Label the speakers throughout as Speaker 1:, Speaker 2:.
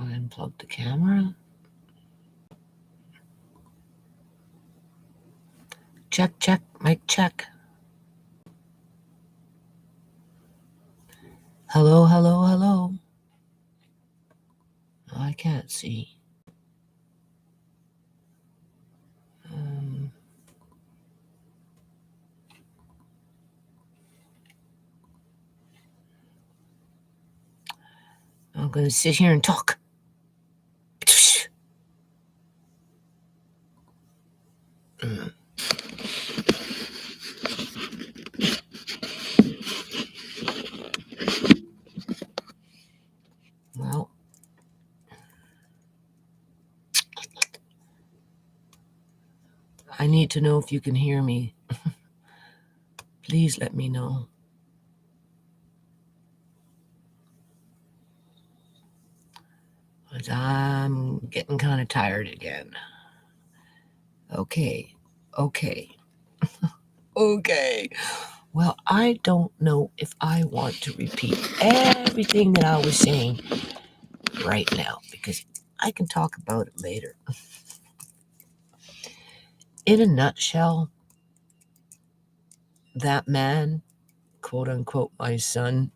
Speaker 1: Unplug the camera. Check, check, mic check. Hello, hello, hello. I can't see. I'm going to sit here and talk. Well, I need to know if you can hear me. Please let me know. Because I'm getting kind of tired again. Okay. Okay. Well, I don't know if I want to repeat everything that I was saying right now, because I can talk about it later. In a nutshell, that man, quote unquote, my son,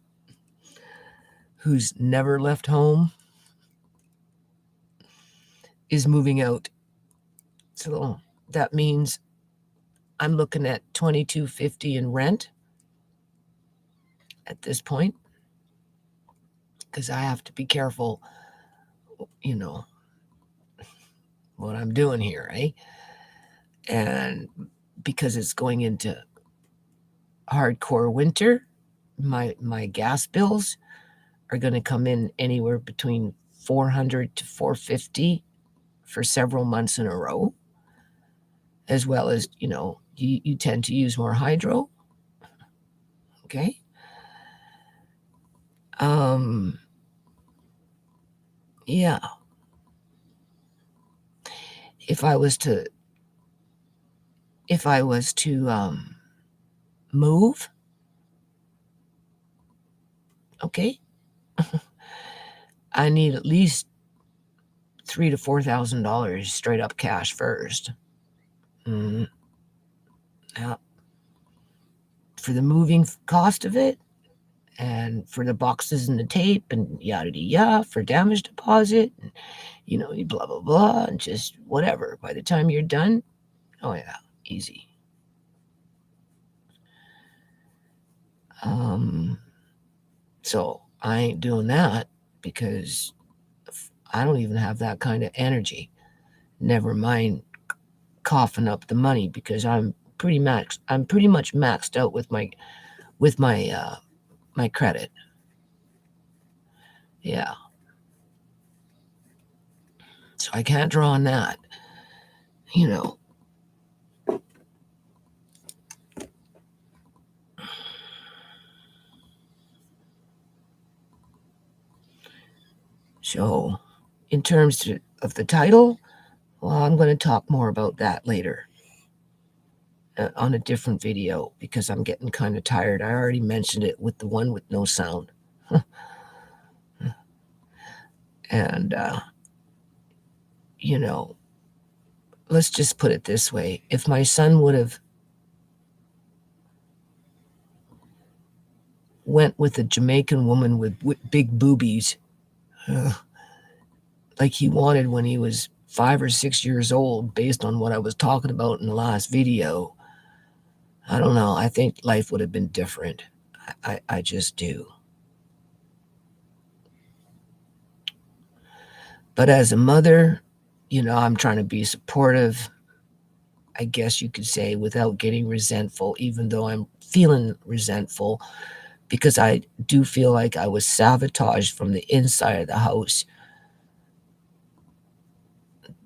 Speaker 1: who's never left home, is moving out. So that means I'm looking at $22.50 in rent at this point, because I have to be careful, what I'm doing here, eh? And because it's going into hardcore winter, my gas bills are going to come in anywhere between $400 to $450 for several months in a row, as well as, you tend to use more hydro. Okay. Yeah. If I was to move, okay, I need at least $3,000 to $4,000 straight up cash first. Yeah. For the moving cost of it, and for the boxes and the tape and yada yada, for damage deposit, and blah blah blah, and just whatever. By the time you're done, oh yeah, easy. So I ain't doing that, because I don't even have that kind of energy. Never mind coughing up the money, because I'm pretty much maxed out with my my credit. Yeah. So I can't draw on that. So, in terms of the title, well, I'm going to talk more about that later on a different video, because I'm getting kind of tired. I already mentioned it with the one with no sound. And, let's just put it this way. If my son would have went with a Jamaican woman with big boobies, like he wanted when he was 5 or 6 years old, based on what I was talking about in the last video, I don't know. I think life would have been different. I just do. But as a mother, I'm trying to be supportive, I guess you could say, without getting resentful, even though I'm feeling resentful, because I do feel like I was sabotaged from the inside of the house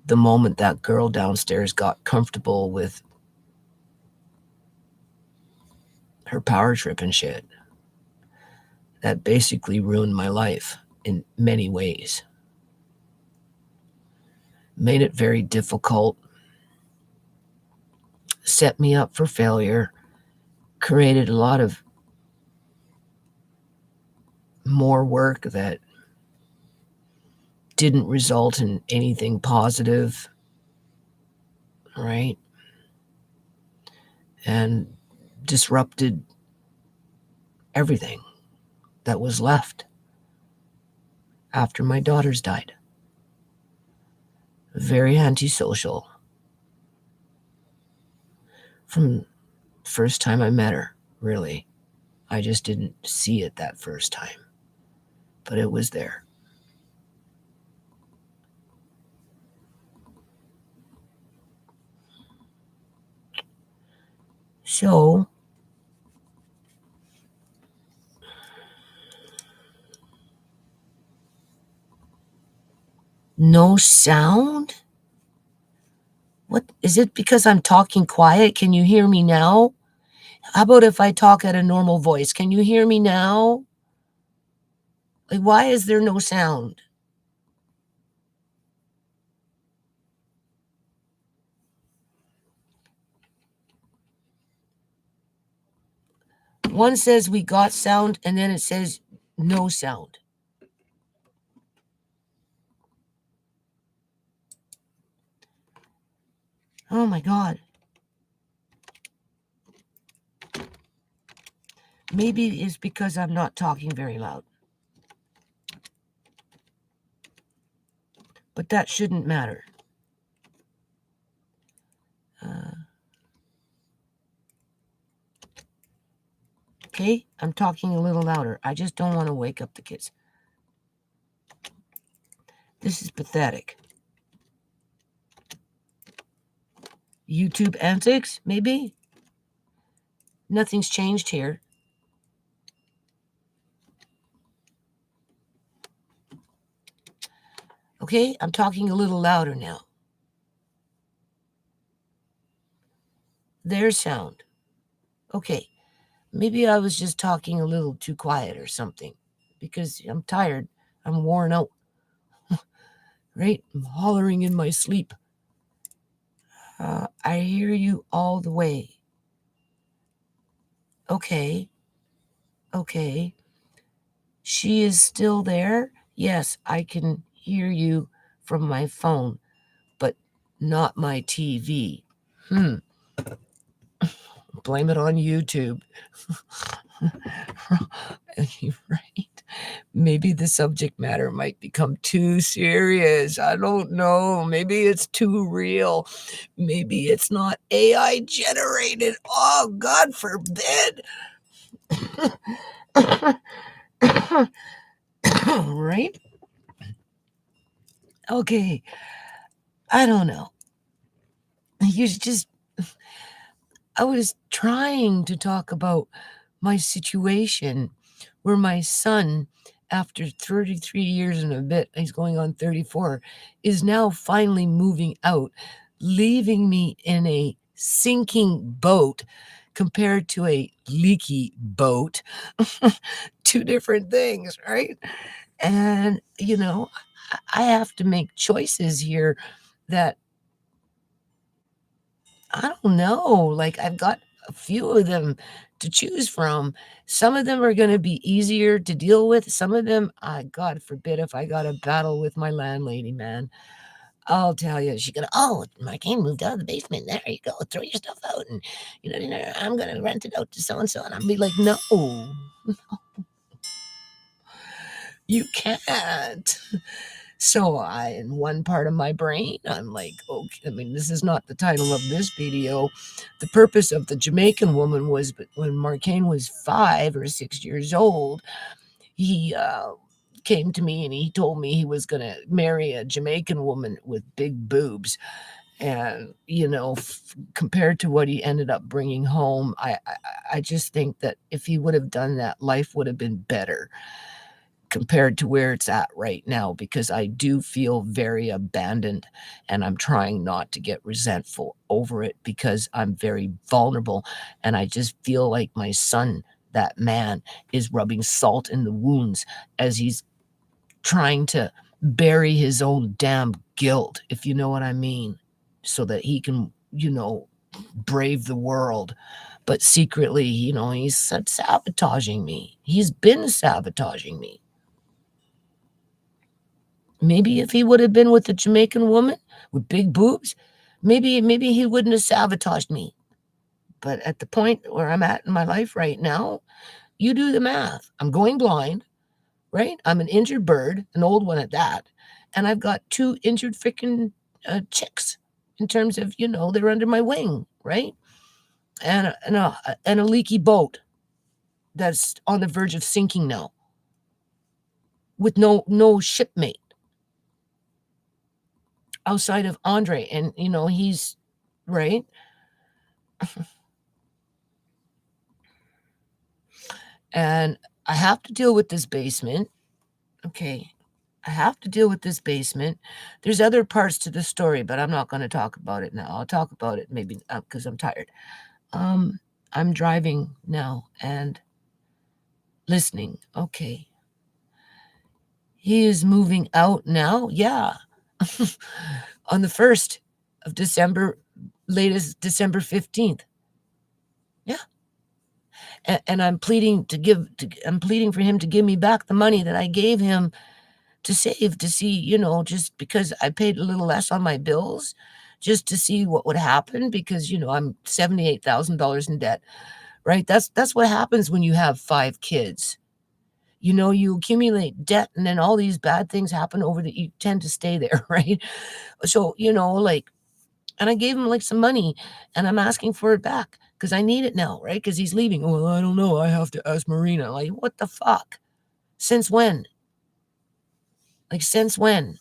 Speaker 1: the moment that girl downstairs got comfortable with her power trip and shit. That basically ruined my life in many ways. Made it very difficult, set me up for failure, created a lot of more work that didn't result in anything positive, right? And disrupted everything that was left after my daughters died. Very antisocial from first time I met her, really. I just didn't see it that first time, but it was there. So, no sound? What is it because I'm talking quiet? Can you hear me now? How about if I talk at a normal voice? Can you hear me now? Like, why is there no sound? One says we got sound, and then it says no sound. Oh my God. Maybe it's because I'm not talking very loud. But that shouldn't matter. Okay, I'm talking a little louder. I just don't want to wake up the kids. This is pathetic. YouTube antics, maybe? Nothing's changed here. Okay, I'm talking a little louder now. There's sound. Okay, maybe I was just talking a little too quiet or something because I'm tired. I'm worn out. Right? I'm hollering in my sleep. I hear you all the way. Okay. Okay. She is still there? Yes, I can hear you from my phone, but not my TV. Blame it on YouTube. You're right. Maybe the subject matter might become too serious. I don't know. Maybe it's too real. Maybe it's not AI generated. Oh, God forbid. Right? Okay. I don't know. You just, I was trying to talk about my situation where my son, after 33 years and a bit, he's going on 34, is now finally moving out, leaving me in a sinking boat compared to a leaky boat. Two different things, right? And, I have to make choices here that I don't know. Like, I've got a few of them to choose from. Some of them are going to be easier to deal with. Some of them, God forbid, if I got a battle with my landlady, man, I'll tell you, she's going to, oh, Marquine moved out of the basement. There you go. Throw your stuff out. And, I'm going to rent it out to so and so. And I'll be like, no, you can't. So in one part of my brain, I'm like, okay, I mean, this is not the title of this video. The purpose of the Jamaican woman was, but when Marquine was 5 or 6 years old, he came to me and he told me he was going to marry a Jamaican woman with big boobs. And, compared to what he ended up bringing home, I just think that if he would have done that, life would have been better compared to where it's at right now, because I do feel very abandoned and I'm trying not to get resentful over it because I'm very vulnerable. And I just feel like my son, that man, is rubbing salt in the wounds as he's trying to bury his own damn guilt, if you know what I mean, so that he can, brave the world. But secretly, he's sabotaging me. He's been sabotaging me. Maybe if he would have been with a Jamaican woman with big boobs, maybe he wouldn't have sabotaged me. But at the point where I'm at in my life right now, you do the math. I'm going blind, right? I'm an injured bird, an old one at that, and I've got two injured freaking chicks in terms of, they're under my wing, right? And a leaky boat that's on the verge of sinking now with no shipmate outside of Andre, and he's right. And I have to deal with this basement. Okay. I have to deal with this basement. There's other parts to the story, but I'm not going to talk about it now. I'll talk about it maybe because I'm tired. I'm driving now and listening. Okay. He is moving out now. Yeah. On the 1st of December, latest December 15th. Yeah. And I'm pleading I'm pleading for him to give me back the money that I gave him to save, to see, just because I paid a little less on my bills, just to see what would happen, because I'm $78,000 in debt, right? That's what happens when you have 5 kids. You accumulate debt, and then all these bad things happen over that you tend to stay there, right? So, and I gave him like some money, and I'm asking for it back because I need it now, right? Because he's leaving. Well, I don't know. I have to ask Marina. Like, what the fuck? Since when? Like, since when?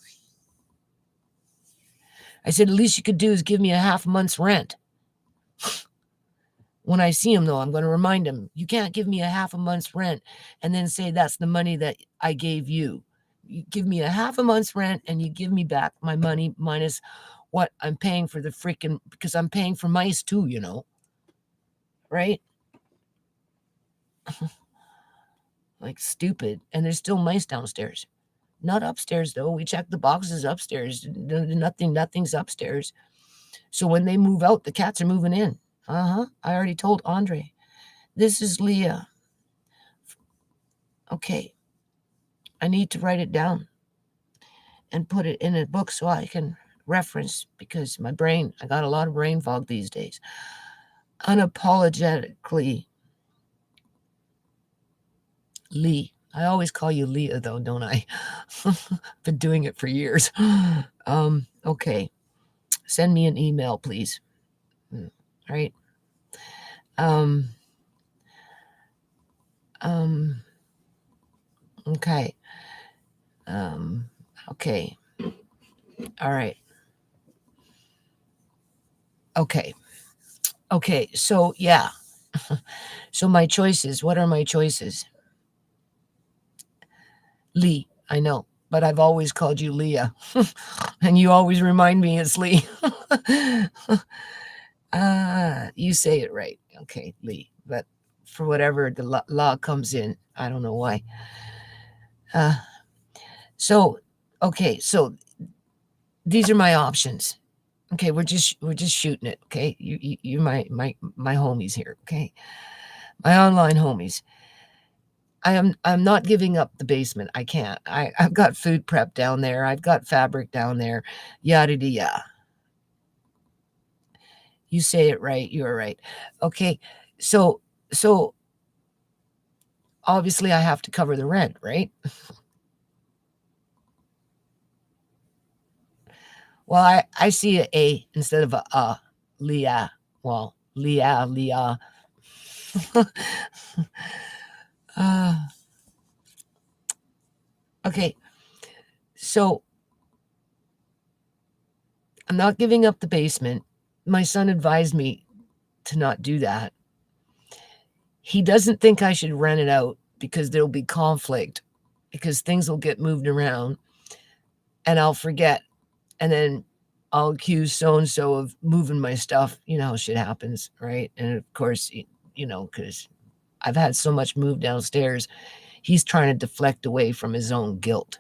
Speaker 1: I said, the least you could do is give me a half month's rent. When I see him, though, I'm going to remind him, you can't give me a half a month's rent and then say that's the money that I gave you. You give me a half a month's rent and you give me back my money minus what I'm paying for the freaking, because I'm paying for mice too, right? Like stupid. And there's still mice downstairs. Not upstairs, though. We checked the boxes upstairs. Nothing's upstairs. So when they move out, the cats are moving in. I already told Andre. This is Leah. Okay. I need to write it down and put it in a book so I can reference, because my brain, I got a lot of brain fog these days. Unapologetically, Lee. I always call you Leah, though, don't I? Been doing it for years. Okay. Send me an email, please. Right? Okay. Okay. All right. Okay. Okay. So, yeah. So my choices, what are my choices? Lee, I know, but I've always called you Leah. And you always remind me it's Lee. You say it right. Okay, Lee. But for whatever the law comes in, I don't know why. So these are my options. Okay, we're just shooting it. Okay, you're my homies here. Okay, my online homies. I'm not giving up the basement. I can't. I've got food prep down there. I've got fabric down there. Yada yada. You say it right. You're right. Okay, so obviously I have to cover the rent, right? Well, I see a instead of a Leah. Well, Leah. Okay, so I'm not giving up the basement. My son advised me to not do that. He doesn't think I should rent it out because there'll be conflict, because things will get moved around and I'll forget. And then I'll accuse so-and-so of moving my stuff. You know how shit happens, right? And of course, because I've had so much moved downstairs, he's trying to deflect away from his own guilt.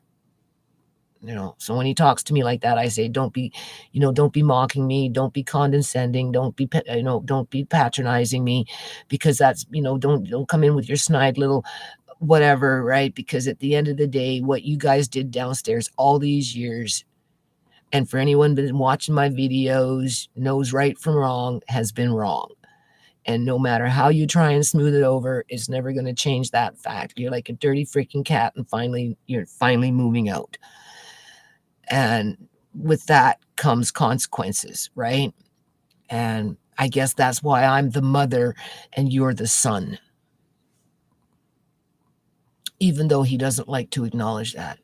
Speaker 1: So when he talks to me like that, I say, don't be mocking me, don't be condescending, don't be patronizing me, because that's, don't come in with your snide little whatever, right? Because at the end of the day, what you guys did downstairs all these years, and for anyone been watching my videos, knows right from wrong, has been wrong. And no matter how you try and smooth it over, it's never going to change that fact. You're like a dirty freaking cat, and you're finally moving out. And with that comes consequences, right? And I guess that's why I'm the mother and you're the son, even though he doesn't like to acknowledge that,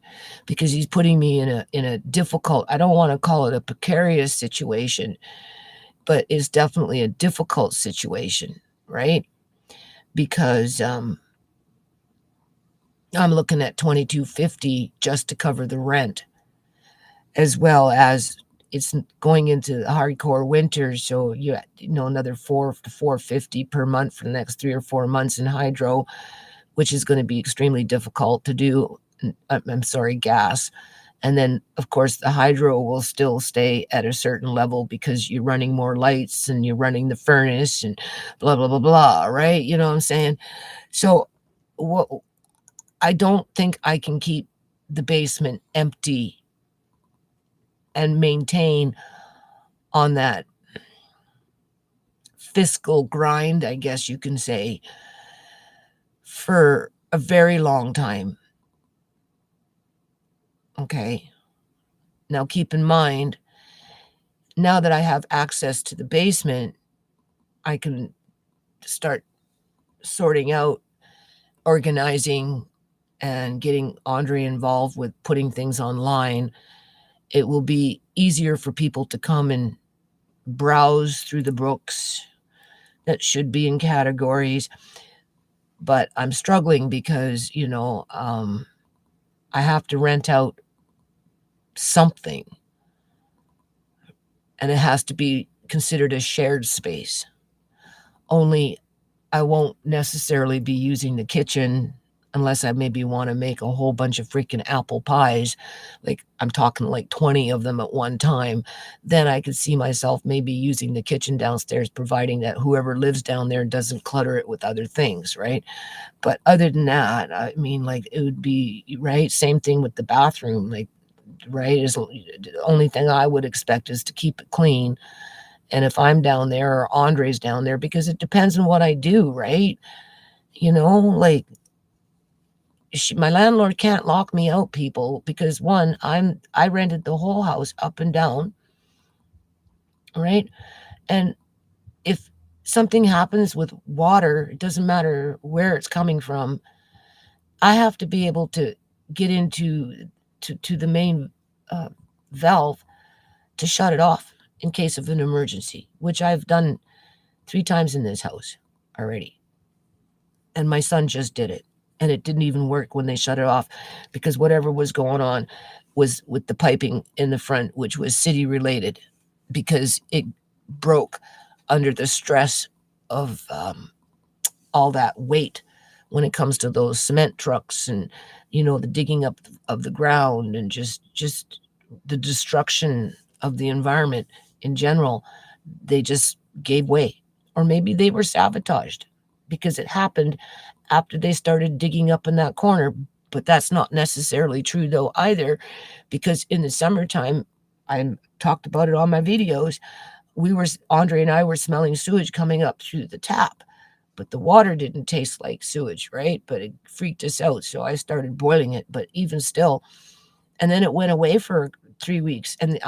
Speaker 1: because he's putting me in a difficult, I don't want to call it a precarious situation, but it's definitely a difficult situation, right? Because I'm looking at 2250 just to cover the rent, as well as it's going into the hardcore winter, so you know another 4 to 450 per month for the next 3 or 4 months in hydro, which is going to be extremely difficult to do. I'm sorry, gas. And then, of course, the hydro will still stay at a certain level because you're running more lights and you're running the furnace and blah, blah, blah, blah, right? You know what I'm saying? So, what I don't think I can keep the basement empty and maintain on that fiscal grind, I guess you can say, for a very long time. Okay. Now, keep in mind, now that I have access to the basement, I can start sorting out, organizing, and getting Andre involved with putting things online. It will be easier for people to come and browse through the books that should be in categories. But I'm struggling because, I have to rent out something, and it has to be considered a shared space. Only I won't necessarily be using the kitchen unless I maybe want to make a whole bunch of freaking apple pies. Like I'm talking like 20 of them at one time. Then I could see myself maybe using the kitchen downstairs, providing that whoever lives down there doesn't clutter it with other things, right? But other than that, I mean, like it would be right. Same thing with the bathroom, like right is the only thing I would expect is to keep it clean. And if I'm down there or Andre's down there, because it depends on what I do, right? Like my landlord can't lock me out, people, because one, I rented the whole house up and down, right? And if something happens with water, it doesn't matter where it's coming from, I have to be able to get into to the main uh, valve to shut it off in case of an emergency, which I've done 3 times in this house already. And my son just did it. And it didn't even work when they shut it off because whatever was going on was with the piping in the front, which was city related because it broke under the stress of all that weight when it comes to those cement trucks and the digging up of the ground and just the destruction of the environment in general. They just gave way, or maybe they were sabotaged because it happened after they started digging up in that corner. But that's not necessarily true though either, because in the summertime, I talked about it on my videos, Andre and I were smelling sewage coming up through the tap, but the water didn't taste like sewage, right? But it freaked us out, so I started boiling it. But even still, and then it went away for 3 weeks, and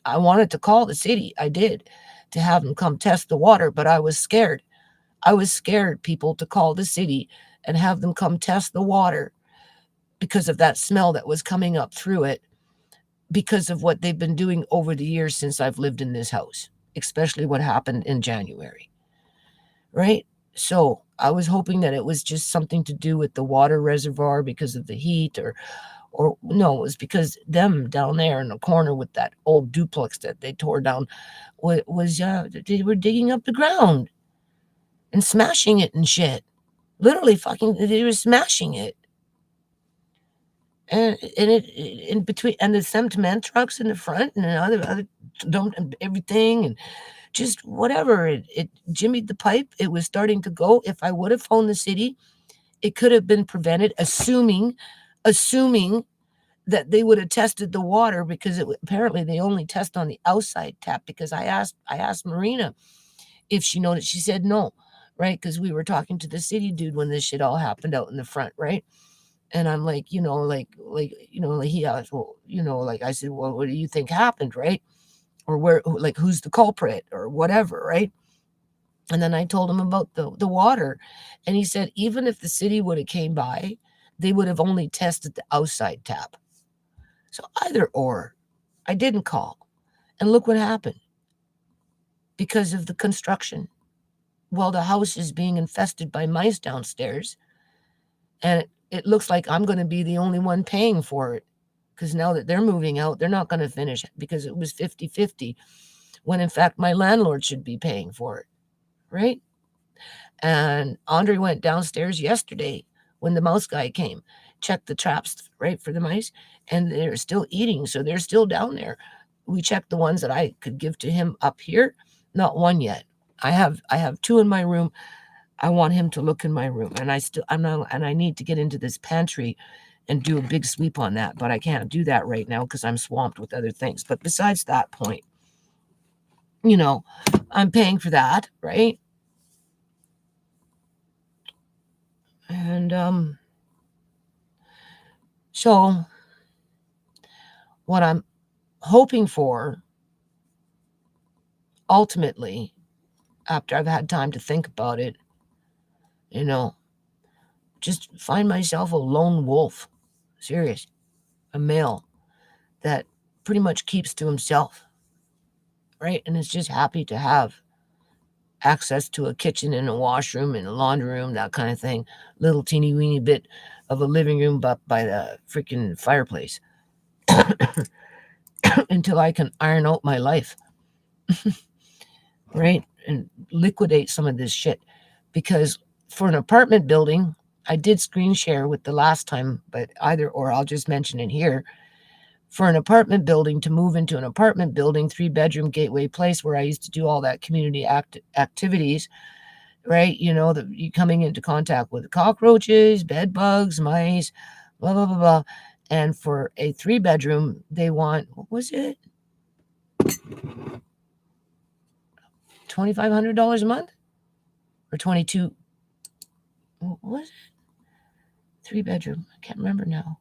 Speaker 1: I wanted to call the city. I did, to have them come test the water, but I was scared. I was scared, people, to call the city and have them come test the water because of that smell that was coming up through it, because of what they've been doing over the years since I've lived in this house, especially what happened in January, right? So I was hoping that it was just something to do with the water reservoir because of the heat, or no, it was because them down there in the corner with that old duplex that they tore down they were digging up the ground and smashing it and shit. Literally fucking, they were smashing it. And it in between, and the cement trucks in the front and the other don't, and everything, and just whatever, it jimmied the pipe. It was starting to go. If I would have phoned the city It could have been prevented, assuming that they would have tested the water, because apparently they only test on the outside tap. Because I asked Marina if she noticed. She said no, right? Because we were talking to the city dude when this shit all happened out in the front, right? And I'm like, like he asked, well, like I said, well, what do you think happened, right? Or who's the culprit or whatever, right? And then I told him about the water, and he said even if the city would have came by, they would have only tested the outside tap. So either or. I didn't call. And look what happened. Because of the construction. Well, the house is being infested by mice downstairs. And it looks like I'm going to be the only one paying for it. Because now that they're moving out, they're not going to finish, because it was 50-50, when in fact my landlord should be paying for it. Right? And Andre went downstairs yesterday when the mouse guy came, checked the traps, right, for the mice, and they're still eating. So they're still down there. We checked the ones that I could give to him up here. Not one yet. I have 2 in my room. I want him to look in my room, and I need to get into this pantry and do a big sweep on that, but I can't do that right now because I'm swamped with other things. But besides that point, I'm paying for that, right? And so what I'm hoping for ultimately, after I've had time to think about it, just find myself a lone wolf, serious, a male that pretty much keeps to himself, right? And is just happy to have access to a kitchen and a washroom and a laundry room, that kind of thing. Little teeny weeny bit of a living room up by the freaking fireplace until I can iron out my life, right? And liquidate some of this shit. Because for an apartment building, I did screen share with the last time, but either or, I'll just mention it here. For an apartment building to move into an apartment building, 3-bedroom Gateway Place, where I used to do all that community activities, right? You coming into contact with cockroaches, bed bugs, mice, blah, blah, blah, blah. And for a 3-bedroom, they want, what was it? $2,500 a month? Or 22? What was it? 3-bedroom. I can't remember now.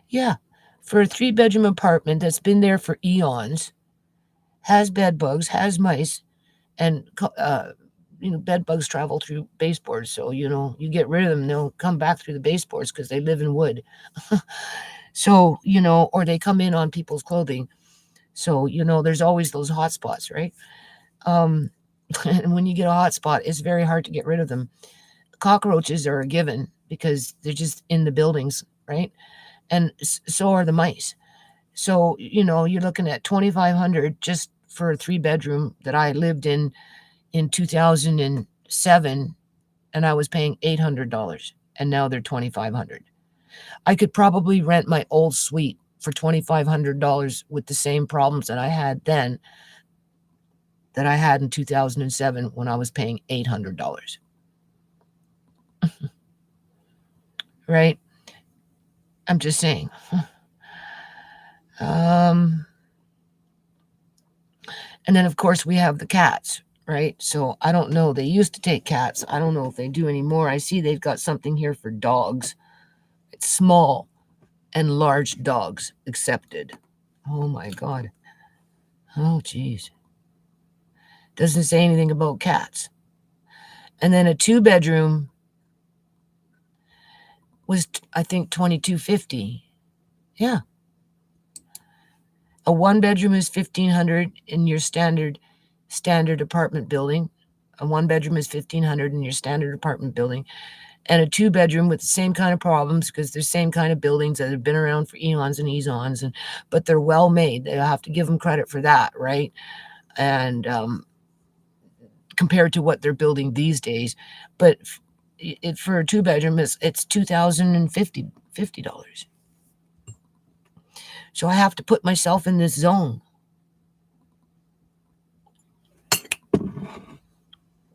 Speaker 1: Yeah, for a 3-bedroom apartment that's been there for eons, has bed bugs, has mice, and bed bugs travel through baseboards. So you get rid of them, they'll come back through the baseboards because they live in wood. So or they come in on people's clothing. So there's always those hot spots, right? And when you get a hot spot, it's very hard to get rid of them. Cockroaches are a given because they're just in the buildings, right? And so are the mice. So you're looking at $2,500 just for a 3-bedroom that I lived in 2007, and I was paying $800, and now they're $2,500. I could probably rent my old suite for $2,500 with the same problems that I had then that I had in 2007 when I was paying $800. Right? I'm just saying. And then, of course, we have the cats, right? So I don't know. They used to take cats. I don't know if they do anymore. I see they've got something here for dogs. It's small and large dogs accepted. Oh, my God. Oh, geez. Doesn't say anything about cats. And then a 2-bedroom was, I think, $2,250. Yeah. A 1-bedroom is $1,500 in your standard apartment building. A 1-bedroom is $1,500 in your standard apartment building. And a 2-bedroom with the same kind of problems, because they're same kind of buildings that have been around for eons and eons, but they're well made. They have to give them credit for that, right? And compared to what they're building these days, but for a 2-bedroom, it's $2,050. So I have to put myself in this zone,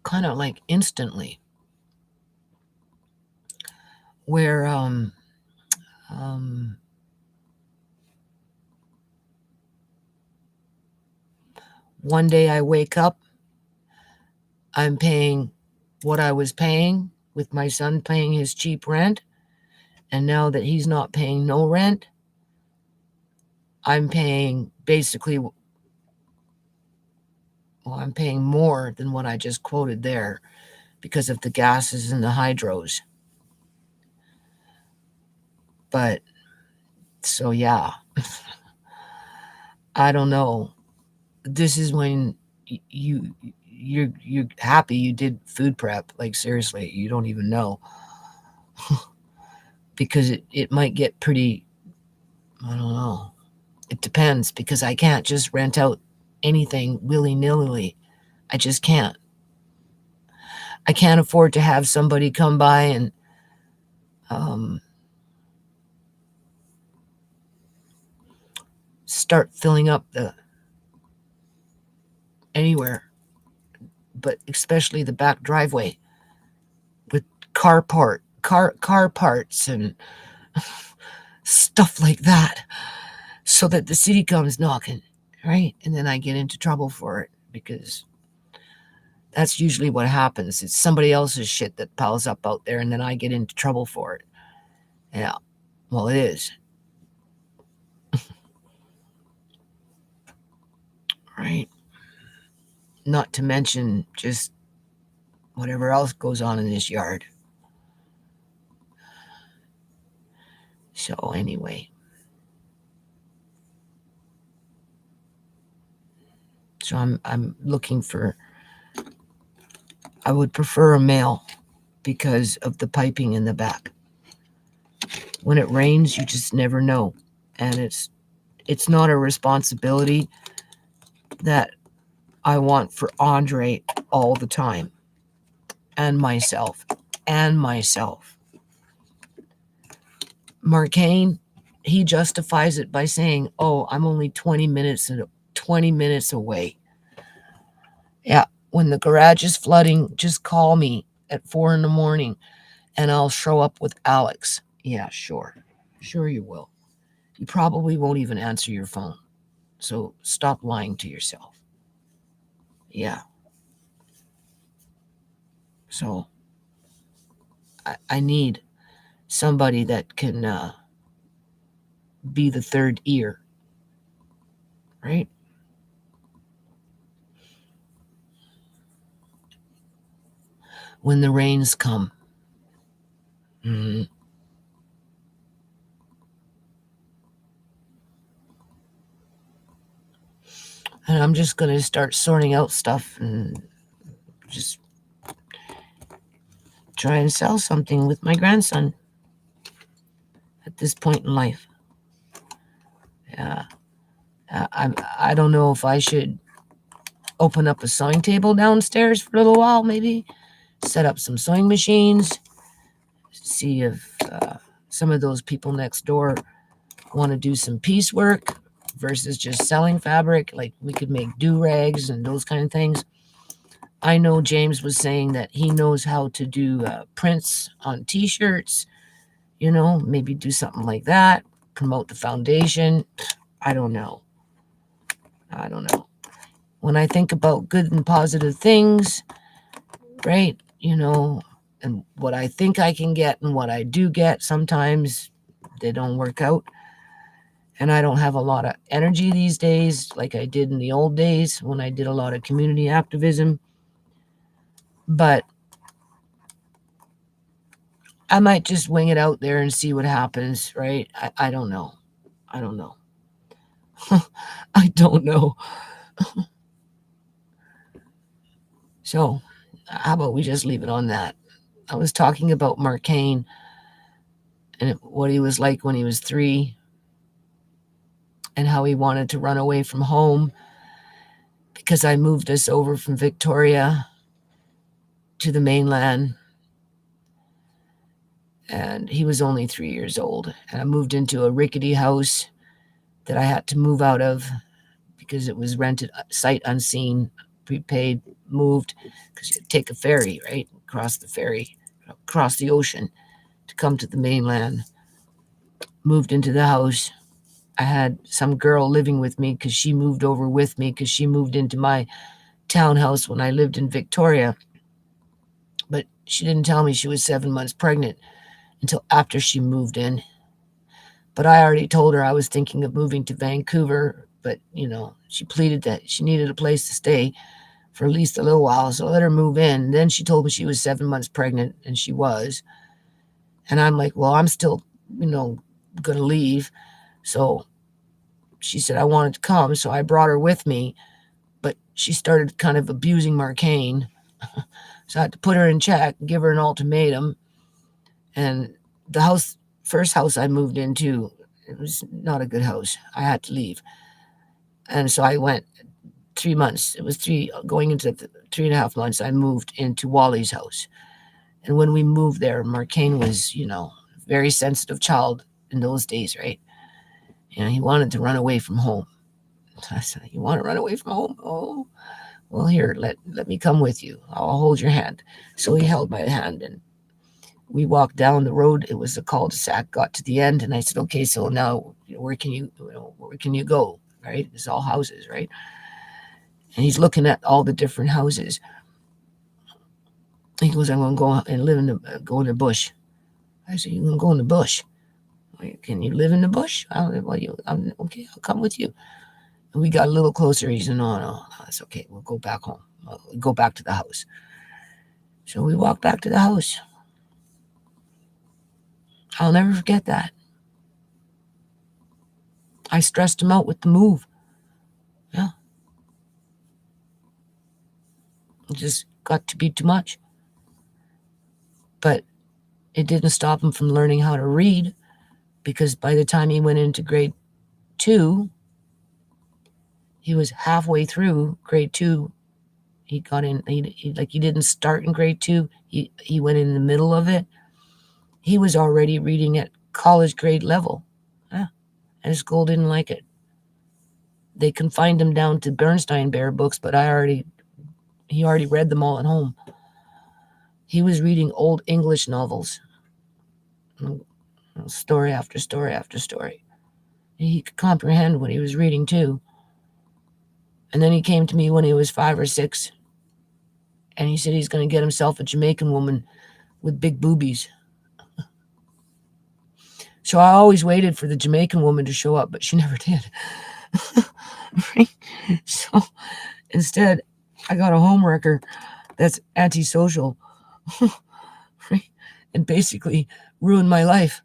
Speaker 1: kind of like instantly, where um, one day I wake up, I'm paying what I was paying with my son paying his cheap rent. And now that he's not paying no rent, I'm paying basically, well, I'm paying more than what I just quoted there because of the gases and the hydros. But so, yeah, I don't know. This is when you're happy you did food prep. Like, seriously, you don't even know. Because it might get pretty, I don't know. It depends, because I can't just rent out anything willy-nilly. I just can't. I can't afford to have somebody come by and um, start filling up the anywhere, but especially the back driveway with car parts and stuff like that, so that the city comes knocking, right? And then I get into trouble for it, because that's usually what happens. It's somebody else's shit that piles up out there, and then I get into trouble for it. Yeah, well, it is. Right? Not to mention just whatever else goes on in this yard. So anyway, so I'm looking for. I would prefer a male because of the piping in the back. When it rains, you just never know, and it's not a responsibility that I want for Andre all the time, and myself, and myself. Marcane, he justifies it by saying, "Oh, I'm only 20 minutes away." Yeah, when the garage is flooding, just call me at 4 in the morning and I'll show up with Alex. Yeah, sure. Sure you will. You probably won't even answer your phone. So stop lying to yourself. Yeah. So I need somebody that can be the third ear, right? When the rains come. Mm-hmm. And I'm just going to start sorting out stuff and just try and sell something with my grandson at this point in life. Yeah. I don't know if I should open up a sewing table downstairs for a little while, maybe set up some sewing machines, see if some of those people next door want to do some piecework versus just selling fabric. Like, we could make do-rags and those kind of things. I know James was saying that he knows how to do prints on t-shirts, maybe do something like that, promote the foundation. I don't know. When I think about good and positive things, right, and what I think I can get and what I do get, sometimes they don't work out. And I don't have a lot of energy these days like I did in the old days when I did a lot of community activism. But I might just wing it out there and see what happens, right? I don't know. I don't know. I don't know. So, how about we just leave it on that? I was talking about Marcane and what he was like when he was 3 and how he wanted to run away from home because I moved us over from Victoria to the mainland. And he was only 3 years old. And I moved into a rickety house, that I had to move out of because it was rented sight unseen, prepaid, moved, because you take a ferry, right? Across the ocean to come to the mainland. Moved into the house. I had some girl living with me because she moved over with me because she moved into my townhouse when I lived in Victoria. But she didn't tell me she was 7 months pregnant until after she moved in. But I already told her I was thinking of moving to Vancouver. But, she pleaded that she needed a place to stay for at least a little while. So I let her move in. Then she told me she was 7 months pregnant, and she was. And I'm like, well, I'm still, going to leave. So she said I wanted to come. So I brought her with me. But she started kind of abusing Marcane. So I had to put her in check, give her an ultimatum. And the first house I moved into, it was not a good house. I had to leave. And so I went 3 months. It was going into 3.5 months. I moved into Wally's house. And when we moved there, Marcane was, very sensitive child in those days, right? He wanted to run away from home. So I said, you want to run away from home? Oh, well, here, let me come with you. I'll hold your hand. So he held my hand, and we walked down the road. It was a cul-de-sac, got to the end, and I said, okay, so now where can you go? Right? It's all houses, right? And he's looking at all the different houses. He goes, I'm going to go and go in the bush. I said, you're going to go in the bush? Can you live in the bush? Okay, I'll come with you. And we got a little closer. He said, no, that's okay. We'll go back home. We'll go back to the house. So we walked back to the house. I'll never forget that. I stressed him out with the move. Yeah. It just got to be too much. But it didn't stop him from learning how to read, because by the time he went into grade 2, he was halfway through grade 2. He got in, he didn't start in grade 2. He went in the middle of it. He was already reading at college grade level. Yeah. And his school didn't like it. They confined him down to Bernstein Bear books, but he already read them all at home. He was reading old English novels, story after story after story. He could comprehend what he was reading too. And then he came to me when he was 5 or 6, and he said he's going to get himself a Jamaican woman with big boobies. So I always waited for the Jamaican woman to show up, but she never did. Right? So instead, I got a homewrecker that's antisocial, right? And basically ruined my life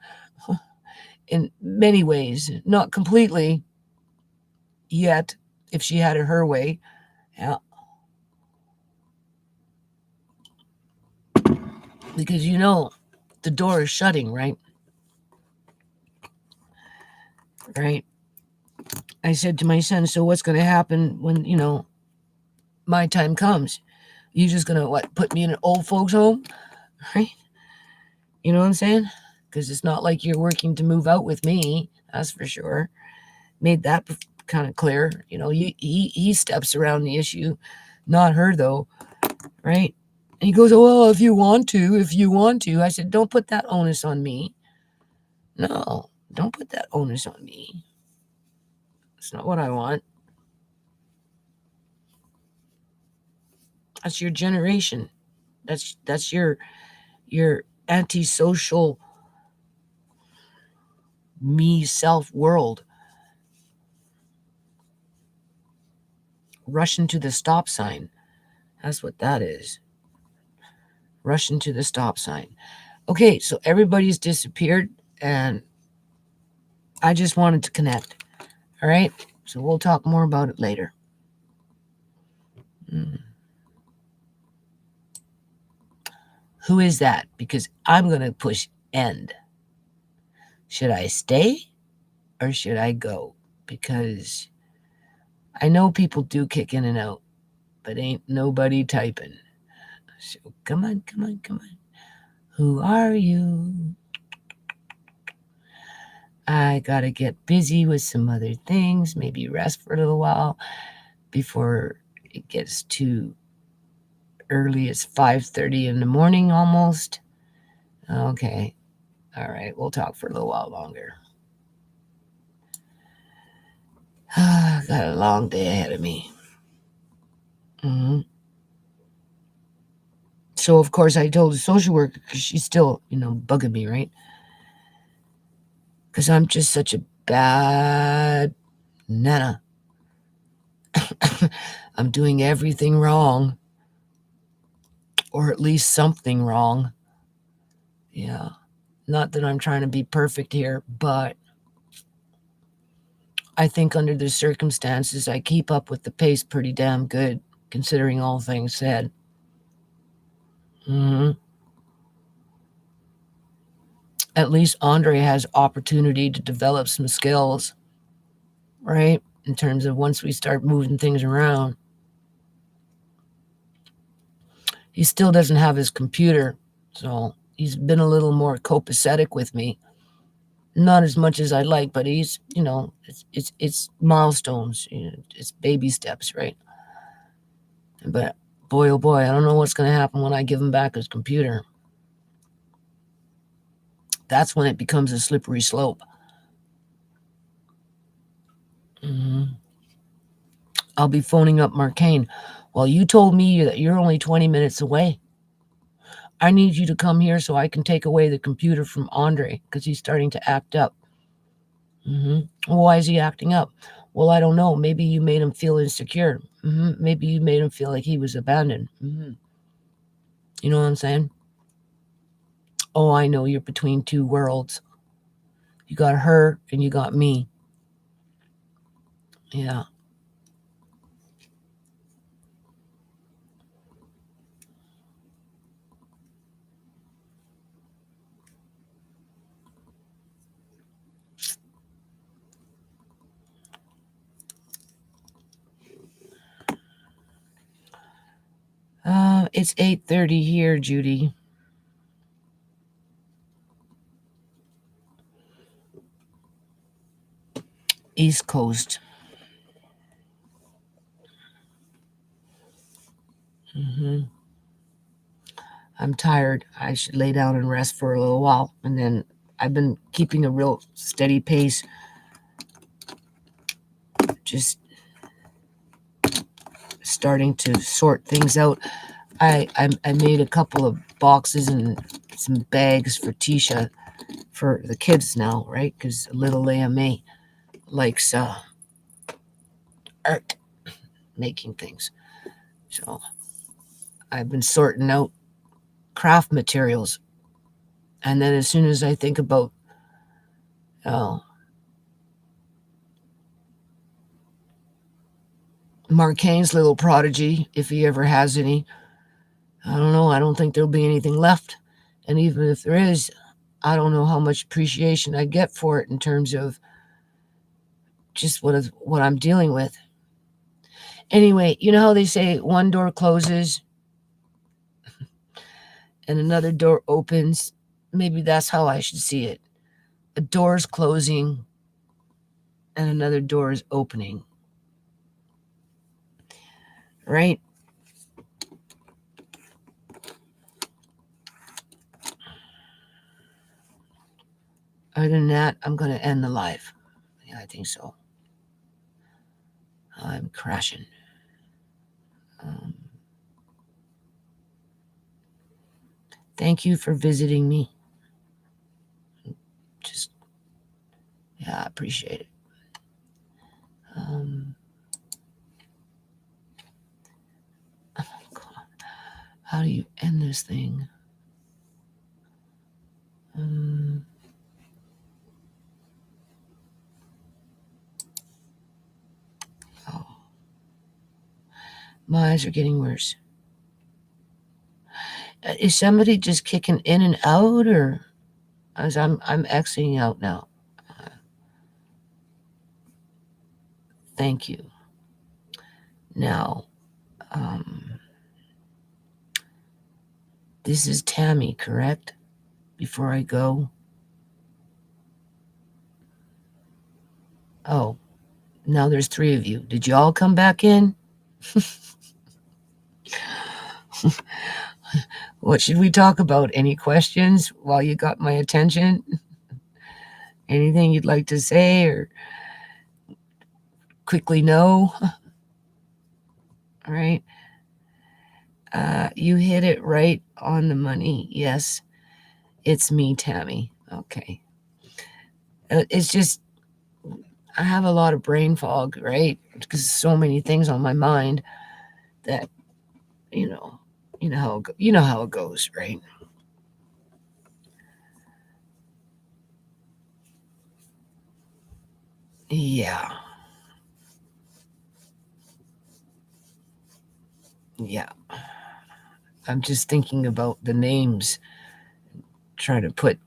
Speaker 1: in many ways. Not completely yet, if she had it her way. Yeah. Because the door is shutting, right? Right. I said to my son, so what's going to happen when, my time comes? You just going to, put me in an old folks home? Right? You know what I'm saying? Because it's not like you're working to move out with me. That's for sure. Made that kind of clear. He steps around the issue, not her though. Right? And he goes, oh, well, if you want to. I said, don't put that onus on me. No, don't put that onus on me. It's not what I want. That's your generation. That's your antisocial me self world. Rushing to the stop sign. That's what that is. Rushing to the stop sign. Okay, so everybody's disappeared, and I just wanted to connect. All right? So we'll talk more about it later. Who is that? Because I'm going to push end. Should I stay or should I go? Because I know people do kick in and out, but ain't nobody typing. So come on. Who are you? I gotta get busy with some other things, maybe rest for a little while before it gets too early. It's 5:30 in the morning almost. Okay. All right. We'll talk for a little while longer. Got a long day ahead of me. hmm So, of course, I told the social worker because she's still, bugging me, right? Because I'm just such a bad nana. I'm doing everything wrong, or at least something wrong. Yeah. Not that I'm trying to be perfect here, but I think under the circumstances, I keep up with the pace pretty damn good, considering all things said. hmm At least Andre has opportunity to develop some skills, right? In terms of once we start moving things around. He still doesn't have his computer, so he's been a little more copacetic with me. Not as much as I like, but he's, it's milestones, it's baby steps, right? But boy, oh boy, I don't know what's going to happen when I give him back his computer. That's when it becomes a slippery slope. hmm I'll be phoning up Marcane. Well, you told me that you're only 20 minutes away. I need you to come here so I can take away the computer from Andre because he's starting to act up. Well, why is he acting up? Well, I don't know. Maybe you made him feel insecure. Maybe you made him feel like he was abandoned. You know what I'm saying? Oh, I know. You're between two worlds. You got her and you got me. Yeah. It's 8:30 here, Judy. East Coast. hmm I'm tired. I should lay down and rest for a little while. And then I've been keeping a real steady pace, just starting to sort things out. I made a couple of boxes and some bags for Tisha for the kids now, right? Because little AMA likes art, making things. So I've been sorting out craft materials. And then as soon as I think about uh, Marcane's little prodigy, if he ever has any, I don't know. I don't think there'll be anything left. And even if there is, I don't know how much appreciation I get for it in terms of just what I'm dealing with. Anyway, you know how they say one door closes and another door opens? Maybe that's how I should see it. A door is closing and another door is opening, right? Other than that, I'm going to end the live. Yeah, I think so. I'm crashing. Um, Thank you for visiting me. Just, yeah, I appreciate it. Um, oh, God. How do you end this thing? Um, oh, my eyes are getting worse. Is somebody just kicking in and out, or as I'm exiting out now? Uh, Thank you. Now, um, this is Tammy, correct? Before I go, Oh, now there's 3 of you. Did you all come back in? What should we talk about? Any questions while you got my attention? Anything you'd like to say or quickly know? All right. You hit it right on the money. Yes, it's me, Tammy. Okay. It's just, I have a lot of brain fog, right? Because so many things on my mind that, you know, you know how it goes, right? Yeah. Yeah. I'm just thinking about the names, trying to put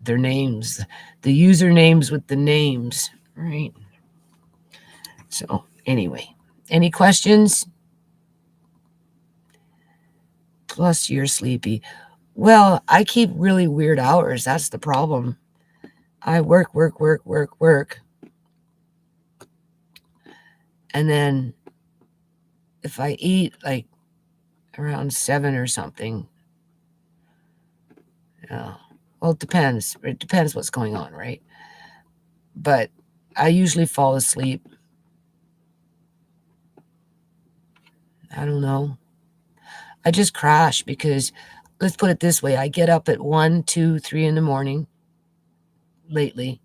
Speaker 1: their names, the usernames with the names, right? So, anyway, any questions? Plus, you're sleepy. Well, I keep really weird hours. That's the problem. I work, work, work, work, work. And then if I eat like around 7 or something, well, it depends. It depends what's going on, right? But I usually fall asleep. I don't know. I just crash because let's put it this way, I get up at 1, 2, 3 in the morning lately,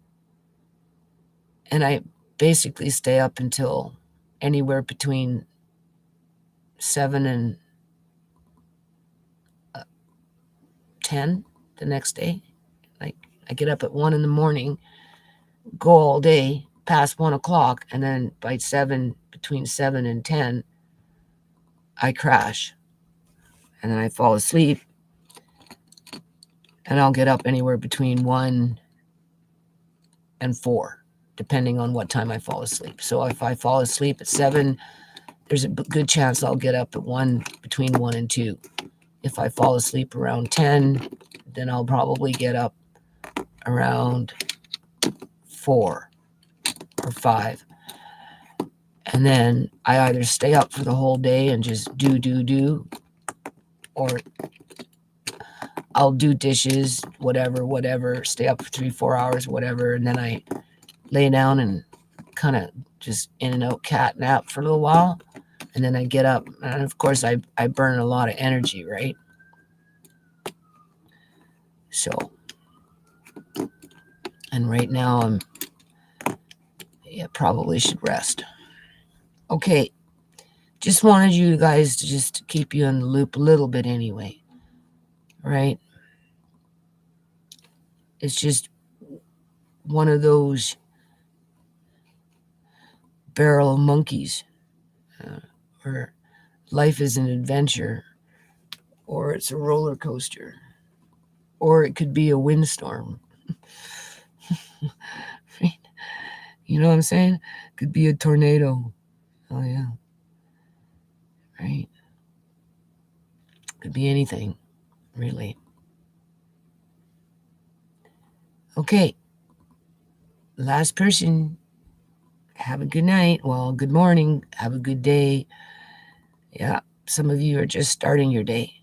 Speaker 1: and I basically stay up until anywhere between 7 and 10 the next day. Like I get up at 1 in the morning, go all day past 1 o'clock, and then by 7, between 7 and 10, I crash. And then I fall asleep, and I'll get up anywhere between 1 and 4, depending on what time I fall asleep. So if I fall asleep at 7, there's a good chance I'll get up at 1, between 1 and 2. If I fall asleep around 10, then I'll probably get up around 4 or 5. And then I either stay up for the whole day and just do, or I'll do dishes, whatever, stay up for 3, 4 hours, whatever. And then I lay down and kind of just in and out cat nap for a little while. And then I get up. And of course, I burn a lot of energy, right? So, and right now probably should rest. Okay. Just wanted you guys to just keep you in the loop a little bit anyway, right? It's just one of those barrel of monkeys, where life is an adventure, or it's a roller coaster, or it could be a windstorm. Right? You know what I'm saying? Could be a tornado. Oh, yeah. Right? Could be anything, really. Okay. Last person. Have a good night. Well, good morning. Have a good day. Yeah. Some of you are just starting your day.